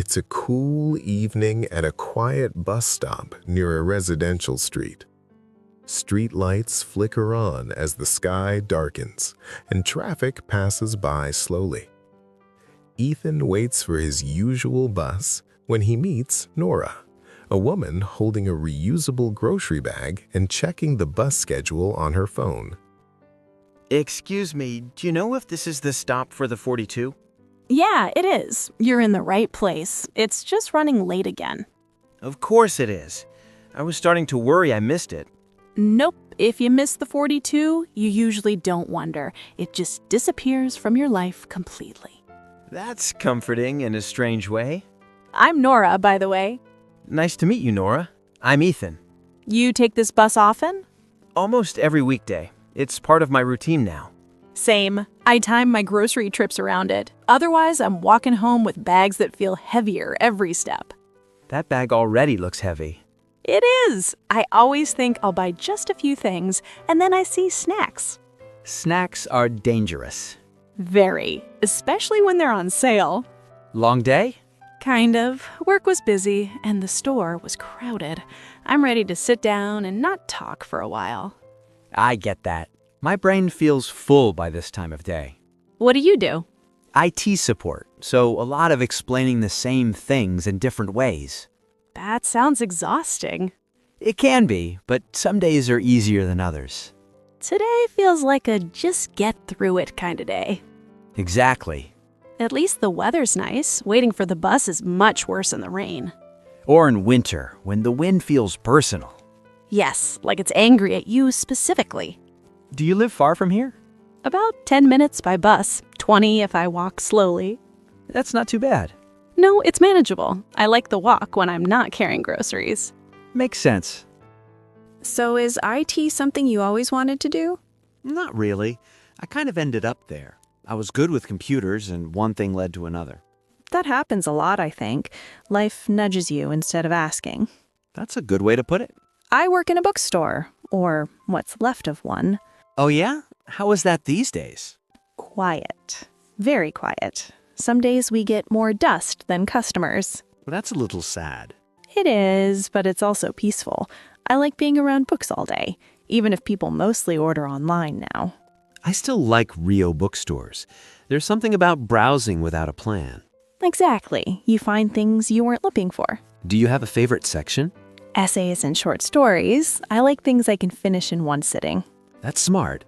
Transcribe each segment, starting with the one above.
It's a cool evening at a quiet bus stop near a residential street. Street lights flicker on as the sky darkens and traffic passes by slowly. Ethan waits for his usual bus when he meets Nora, a woman holding a reusable grocery bag and checking the bus schedule on her phone. Excuse me, do you know if this is the stop for the 42? Yeah, it is. You're in the right place. It's just running late again. Of course it is. I was starting to worry I missed it. Nope. If you miss the 42, you usually don't wonder. It just disappears from your life completely. That's comforting in a strange way. I'm Nora, by the way. Nice to meet you, Nora. I'm Ethan. You take this bus often? Almost every weekday. It's part of my routine now. Same. I time my grocery trips around it. Otherwise, I'm walking home with bags that feel heavier every step. That bag already looks heavy. It is. I always think I'll buy just a few things, and then I see snacks. Snacks are dangerous. Very. Especially when they're on sale. Long day? Kind of. Work was busy, and the store was crowded. I'm ready to sit down and not talk for a while. I get that. My brain feels full by this time of day. What do you do? IT support, so a lot of explaining the same things in different ways. That sounds exhausting. It can be, but some days are easier than others. Today feels like a just get through it kind of day. Exactly. At least the weather's nice. Waiting for the bus is much worse in the rain. Or in winter, when the wind feels personal. Yes, like it's angry at you specifically. Do you live far from here? About 10 minutes by bus, 20 if I walk slowly. That's not too bad. No, it's manageable. I like the walk when I'm not carrying groceries. Makes sense. So is IT something you always wanted to do? Not really. I kind of ended up there. I was good with computers, and one thing led to another. That happens a lot, I think. Life nudges you instead of asking. That's a good way to put it. I work in a bookstore, or what's left of one. Oh yeah? How is that these days? Quiet. Very quiet. Some days we get more dust than customers. Well, that's a little sad. It is, but it's also peaceful. I like being around books all day, even if people mostly order online now. I still like Rio bookstores. There's something about browsing without a plan. Exactly. You find things you weren't looking for. Do you have a favorite section? Essays and short stories. I like things I can finish in one sitting. That's smart.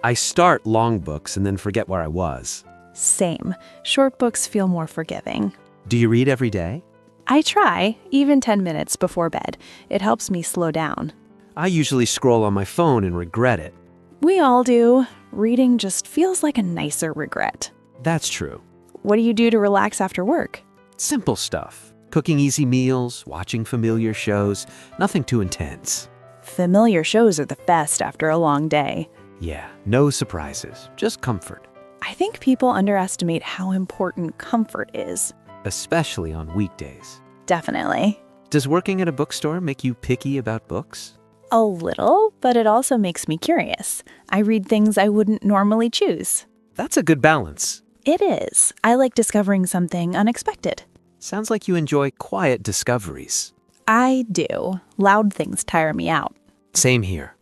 I start long books and then forget where I was. Same. Short books feel more forgiving. Do you read every day? I try, even 10 minutes before bed. It helps me slow down. I usually scroll on my phone and regret it. We all do. Reading just feels like a nicer regret. That's true. What do you do to relax after work? Simple stuff. Cooking easy meals, watching familiar shows, nothing too intense. Familiar shows are the best after a long day. Yeah, no surprises, just comfort. I think people underestimate how important comfort is. Especially on weekdays. Definitely. Does working at a bookstore make you picky about books? A little, but it also makes me curious. I read things I wouldn't normally choose. That's a good balance. It is. I like discovering something unexpected. Sounds like you enjoy quiet discoveries. I do. Loud things tire me out. Same here.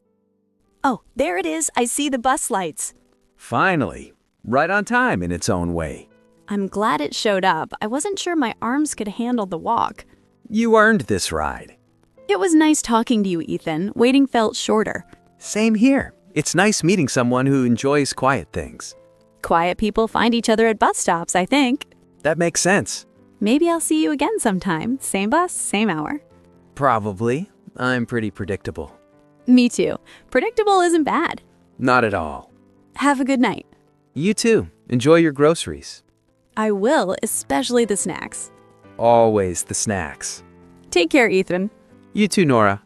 Oh, there it is. I see the bus lights. Finally. Right on time in its own way. I'm glad it showed up. I wasn't sure my arms could handle the walk. You earned this ride. It was nice talking to you, Ethan. Waiting felt shorter. Same here. It's nice meeting someone who enjoys quiet things. Quiet people find each other at bus stops, I think. That makes sense. Maybe I'll see you again sometime. Same bus, same hour. Probably. I'm pretty predictable. Me too. Predictable isn't bad. Not at all. Have a good night. You too. Enjoy your groceries. I will, especially the snacks. Always the snacks. Take care, Ethan. You too, Nora.